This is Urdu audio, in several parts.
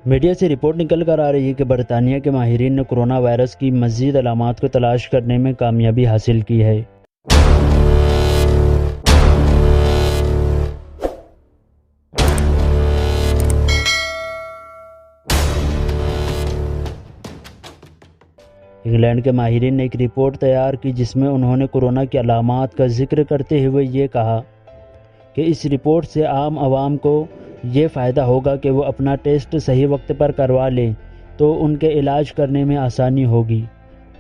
میڈیا سے رپورٹ نکل کر آ رہی ہے کہ برطانیہ کے ماہرین نے کرونا وائرس کی مزید علامات کو تلاش کرنے میں کامیابی حاصل کی ہے۔ انگلینڈ کے ماہرین نے ایک رپورٹ تیار کی جس میں انہوں نے کورونا کی علامات کا ذکر کرتے ہوئے یہ کہا کہ اس رپورٹ سے عام عوام کو یہ فائدہ ہوگا کہ وہ اپنا ٹیسٹ صحیح وقت پر کروا لیں تو ان کے علاج کرنے میں آسانی ہوگی۔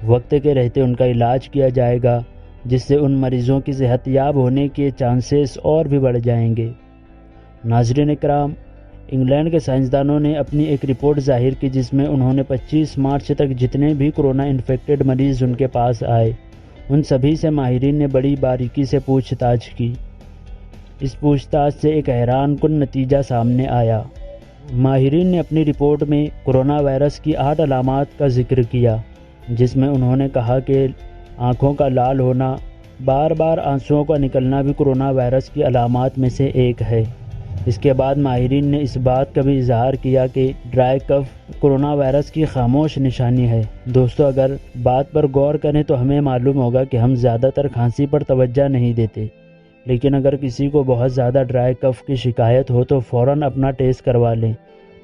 وقت کے رہتے ان کا علاج کیا جائے گا جس سے ان مریضوں کی صحت یاب ہونے کے چانسز اور بھی بڑھ جائیں گے۔ ناظرین کرام، انگلینڈ کے سائنسدانوں نے اپنی ایک رپورٹ ظاہر کی جس میں انہوں نے 25 مارچ تک جتنے بھی کورونا انفیکٹڈ مریض ان کے پاس آئے ان سبھی سے ماہرین نے بڑی باریکی سے پوچھ تاچھ کی۔ اس پوچھ تاچھ سے ایک حیران کن نتیجہ سامنے آیا۔ ماہرین نے اپنی رپورٹ میں کورونا وائرس کی 8 علامات کا ذکر کیا جس میں انہوں نے کہا کہ آنکھوں کا لال ہونا، بار بار آنسوؤں کا نکلنا بھی کورونا وائرس کی علامات میں سے ایک ہے۔ اس کے بعد ماہرین نے اس بات کا بھی اظہار کیا کہ ڈرائی کف کورونا وائرس کی خاموش نشانی ہے۔ دوستو، اگر بات پر غور کریں تو ہمیں معلوم ہوگا کہ ہم زیادہ تر کھانسی پر توجہ نہیں دیتے، لیکن اگر کسی کو بہت زیادہ ڈرائی کف کی شکایت ہو تو فوراً اپنا ٹیسٹ کروا لیں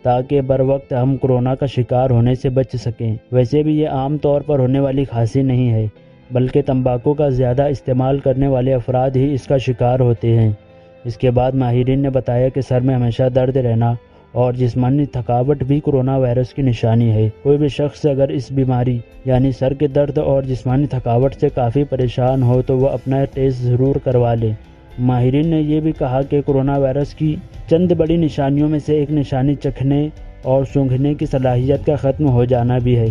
تاکہ بر وقت ہم کورونا کا شکار ہونے سے بچ سکیں۔ ویسے بھی یہ عام طور پر ہونے والی کھانسی نہیں ہے، بلکہ تمباکو کا زیادہ استعمال کرنے والے افراد ہی اس کا شکار ہوتے ہیں۔ اس کے بعد ماہرین نے بتایا کہ سر میں ہمیشہ درد رہنا اور جسمانی تھکاوٹ بھی کورونا وائرس کی نشانی ہے۔ کوئی بھی شخص اگر اس بیماری یعنی سر کے درد اور جسمانی تھکاوٹ سے کافی پریشان ہو تو وہ اپنا ٹیسٹ ضرور کروا لے۔ ماہرین نے یہ بھی کہا کہ کورونا وائرس کی چند بڑی نشانیوں میں سے ایک نشانی چکھنے اور سونگھنے کی صلاحیت کا ختم ہو جانا بھی ہے،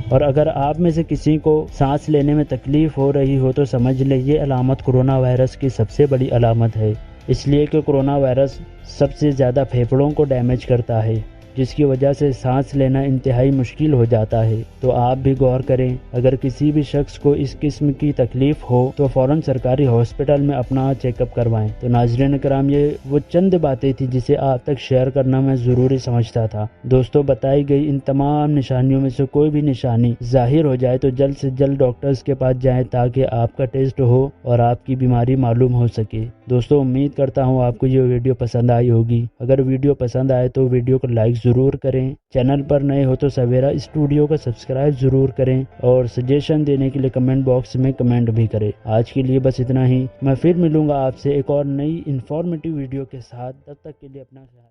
اور اگر آپ میں سے کسی کو سانس لینے میں تکلیف ہو رہی ہو تو سمجھ لیں یہ علامت کورونا وائرس کی سب سے بڑی علامت ہے، اس لیے کہ کورونا وائرس سب سے زیادہ پھیپھڑوں کو ڈیمیج کرتا ہے جس کی وجہ سے سانس لینا انتہائی مشکل ہو جاتا ہے۔ تو آپ بھی غور کریں، اگر کسی بھی شخص کو اس قسم کی تکلیف ہو تو فوراً سرکاری ہاسپٹل میں اپنا چیک اپ کروائیں۔ تو ناظرین کرام، یہ وہ چند باتیں تھیں جسے آپ تک شیئر کرنا میں ضروری سمجھتا تھا۔ دوستو، بتائی گئی ان تمام نشانیوں میں سے کوئی بھی نشانی ظاہر ہو جائے تو جلد سے جلد ڈاکٹرز کے پاس جائیں تاکہ آپ کا ٹیسٹ ہو اور آپ کی بیماری معلوم ہو سکے۔ دوستو، امید کرتا ہوں آپ کو یہ ویڈیو پسند آئی ہوگی۔ اگر ویڈیو پسند آئے تو ویڈیو کو لائک ضرور کریں، چینل پر نئے ہو تو سویرا اسٹوڈیو کو سبسکرائب ضرور کریں اور سجیشن دینے کے لیے کمنٹ باکس میں کمنٹ بھی کریں۔ آج کے لیے بس اتنا ہی، میں پھر ملوں گا آپ سے ایک اور نئی انفارمیٹیو ویڈیو کے ساتھ، تب تک کے لیے اپنا خیال